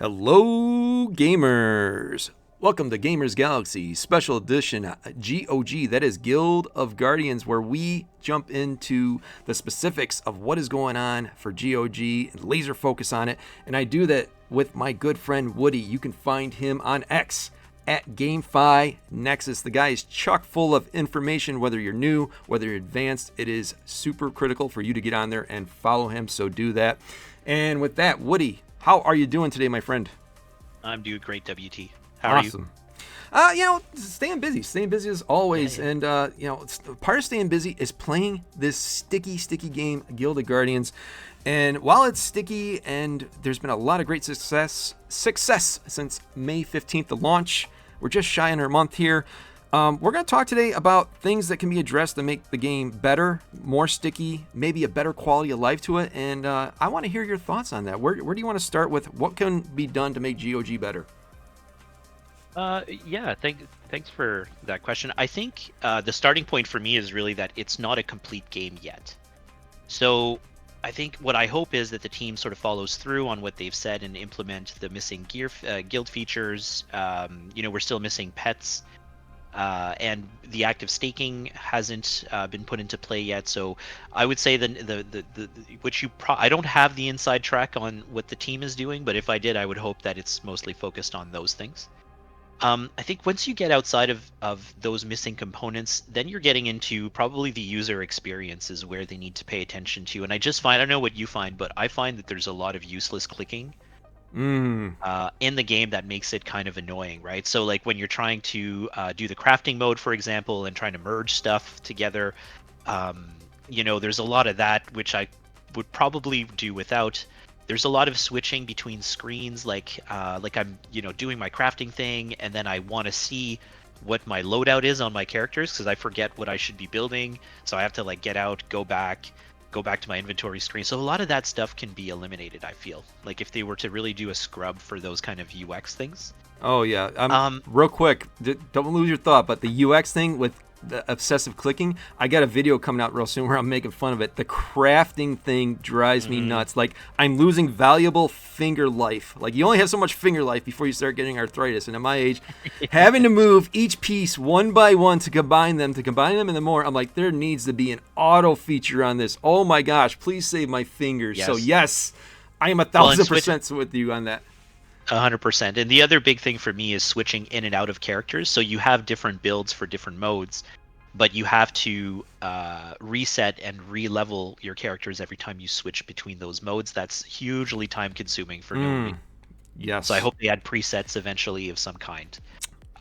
Hello, gamers! Welcome to Gamers Galaxie Special Edition GOG, that is Guild of Guardians, where we jump into the specifics of what is going on for GOG and laser focus on it. And I do that with my good friend Woody. You can find him on X at GameFi Nexus. The guy is chock full of information, whether you're new, whether you're advanced. It is super critical for you to get on there and follow him, so do that. And with that, Woody, how are you doing today, my friend? I'm doing great, WT. How are you? Awesome. Staying busy as always. Yeah. And, part of staying busy is playing this sticky game, Guild of Guardians. And while it's sticky and there's been a lot of great success since May 15th, the launch, we're just shy on our month here. We're going to talk today about things that can be addressed to make the game better, more sticky, maybe a better quality of life to it. And I want to hear your thoughts on that. Where do you want to start with? What can be done to make GOG better? Thanks for that question. I think the starting point for me is really that it's not a complete game yet. So I think what I hope is that the team sort of follows through on what they've said and implement the missing guild features. We're still missing pets. And the active staking hasn't been put into play yet, so I would say I don't have the inside track on what the team is doing, but if I did, I would hope that it's mostly focused on those things. I think once you get outside of those missing components, then you're getting into probably the user experiences where they need to pay attention to. And I don't know what you find, but I find that there's a lot of useless clicking in the game that makes it kind of annoying, right? So like when you're trying to do the crafting mode, for example, and trying to merge stuff together, there's a lot of that which I would probably do without. There's a lot of switching between screens, like I'm doing my crafting thing, and then I want to see what my loadout is on my characters because I forget what I should be building, so I have to like get out, go back to my inventory screen. So a lot of that stuff can be eliminated, I feel. Like if they were to really do a scrub for those kind of UX things. Oh, yeah. Real quick, don't lose your thought, but the UX thing with the obsessive clicking, I got a video coming out real soon where I'm making fun of it. The crafting thing drives me nuts. Like, I'm losing valuable finger life. Like, you only have so much finger life before you start getting arthritis. And at my age, having to move each piece one by one to combine them and the more, I'm like, there needs to be an auto feature on this. Oh my gosh, please save my fingers. Yes. So yes, I am 1,000% with you on that. 100%. And the other big thing for me is switching in and out of characters. So you have different builds for different modes, but you have to reset and re-level your characters every time you switch between those modes. That's hugely time consuming for no reason. Yes. So I hope they add presets eventually of some kind.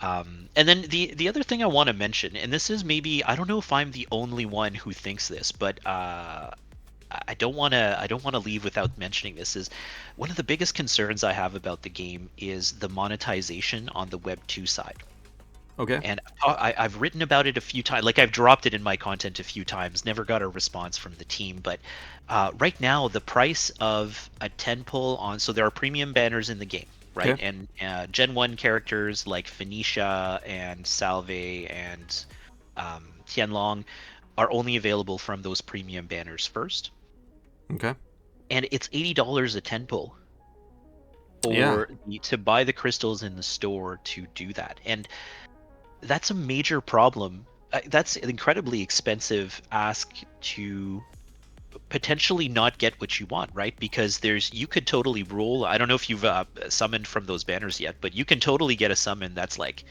And then the other thing I want to mention, and this is maybe, I don't know if I'm the only one who thinks this, but I don't want to leave without mentioning this, is one of the biggest concerns I have about the game is the monetization on the Web 2 side. Okay. And I've written about it a few times, like I've dropped it in my content a few times, never got a response from the team. But right now, the price of a 10 pull on, so there are premium banners in the game, right? Okay. And Gen 1 characters like Phoenicia and Salve and Tianlong are only available from those premium banners first. Okay. And it's $80 a 10 pull Yeah. to buy the crystals in the store to do that. And that's a major problem. That's an incredibly expensive ask to potentially not get what you want, right? Because you could totally roll. I don't know if you've summoned from those banners yet, but you can totally get a summon that's like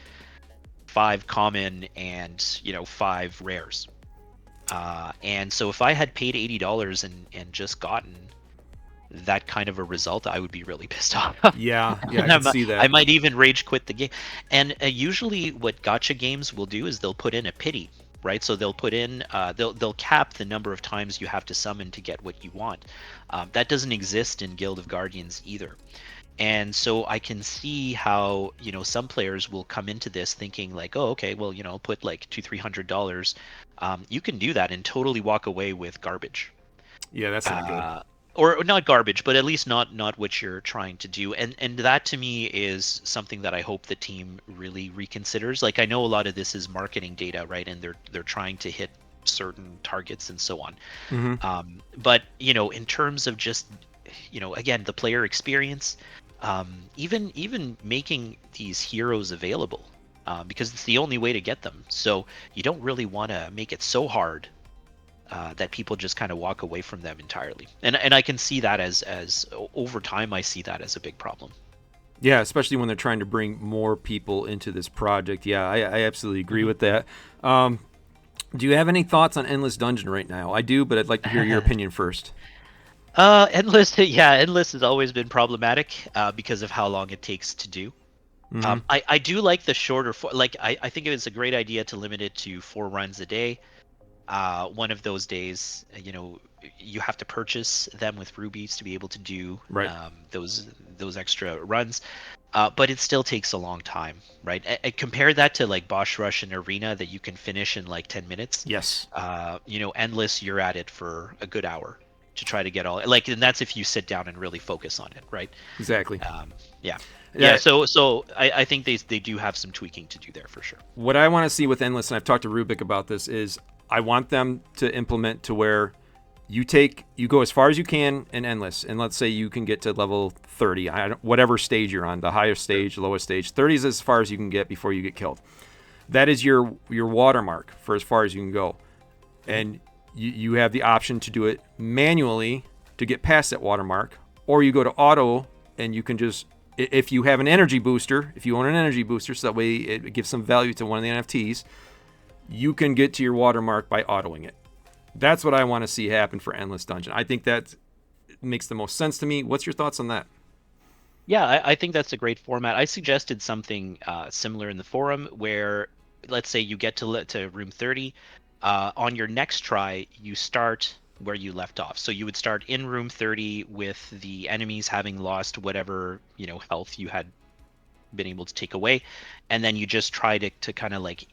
5 common and 5 rares. And so if I had paid $80 and just gotten that kind of a result, I would be really pissed off. Yeah, I can see that. I might even rage quit the game. And usually what gacha games will do is they'll put in a pity, right? So they'll put in, they'll cap the number of times you have to summon to get what you want. That doesn't exist in Guild of Guardians either. And so I can see how, some players will come into this thinking like, oh, okay, well, I'll put like $200-300. You can do that and totally walk away with garbage. Yeah, that's not good. Or not garbage, but at least not what you're trying to do. And that to me is something that I hope the team really reconsiders. Like, I know a lot of this is marketing data, right? And they're trying to hit certain targets and so on. Mm-hmm. But in terms of just, again, the player experience, Even making these heroes available, because it's the only way to get them. So you don't really want to make it so hard that people just kind of walk away from them entirely. And I can see that as over time, I see that as a big problem. Yeah, especially when they're trying to bring more people into this project. Yeah, I absolutely agree with that. Do you have any thoughts on Endless Dungeon right now? I do, but I'd like to hear your opinion first. Endless, yeah, endless has always been problematic because of how long it takes to do. Hmm. I do like the shorter, I think it was a great idea to limit it to 4 runs a day. One of those days, you have to purchase them with rubies to be able to do Right. those extra runs. But it still takes a long time, right? Compare that to like Boss Rush and Arena that you can finish in like 10 minutes. Yes. Endless, you're at it for a good hour to try to get all like, and that's if you sit down and really focus on it, right? Exactly. Yeah. Yeah, Yeah. so I think they do have some tweaking to do there for sure. What I want to see with Endless, and I've talked to Rubik about this, is I want them to implement to where you go as far as you can in Endless, and let's say you can get to level 30, whatever stage you're on, the highest stage, lowest stage. 30 is as far as you can get before you get killed. That is your watermark for as far as you can go, and you have the option to do it manually to get past that watermark, or you go to auto and you can just, if you have an energy booster, if you own an energy booster, so that way it gives some value to one of the NFTs, you can get to your watermark by autoing it. That's what I want to see happen for Endless Dungeon. I think that makes the most sense to me. What's your thoughts on that? Yeah, I think that's a great format. I suggested something similar in the forum where, let's say you get to room 30. On your next try, you start where you left off. So you would start in room 30 with the enemies having lost whatever, health you had been able to take away. And then you just try to kind of like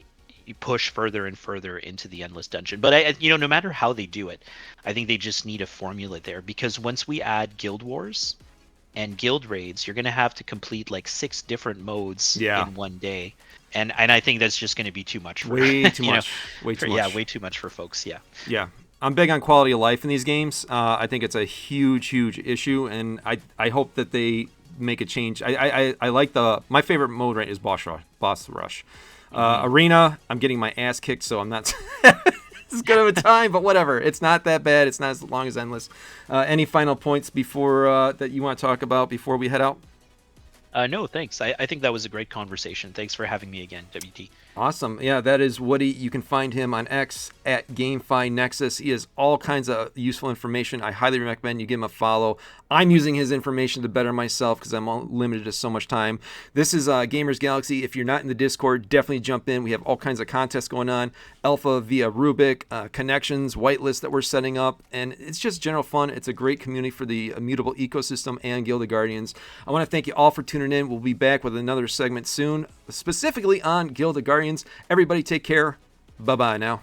you push further and further into the endless dungeon. But no matter how they do it, I think they just need a formula there, because once we add guild wars and guild raids, you're going to have to complete like 6 different modes Yeah. in one day. And I think that's just going to be too much for Way too much. Way too much. Yeah, way too much for folks. Yeah. Yeah. I'm big on quality of life in these games. I think it's a huge, huge issue, and I hope that they make a change. I like my favorite mode right is Boss Rush. Arena, I'm getting my ass kicked, so I'm not as good of a time, but whatever. It's not that bad. It's not as long as Endless. Any final points before that you want to talk about before we head out? No, thanks. I think that was a great conversation. Thanks for having me again, WT. Awesome. Yeah, that is Woody. You can find him on X at GameFi Nexus. He has all kinds of useful information. I highly recommend you give him a follow. I'm using his information to better myself because I'm limited to so much time. This is Gamers Galaxy. If you're not in the Discord, definitely jump in. We have all kinds of contests going on. Alpha via Rubik, connections, whitelist that we're setting up, and it's just general fun. It's a great community for the Immutable ecosystem and Guild of Guardians. I want to thank you all for tuning in. We'll be back with another segment soon, specifically on Guild of Guardians. Everybody take care. Bye-bye now.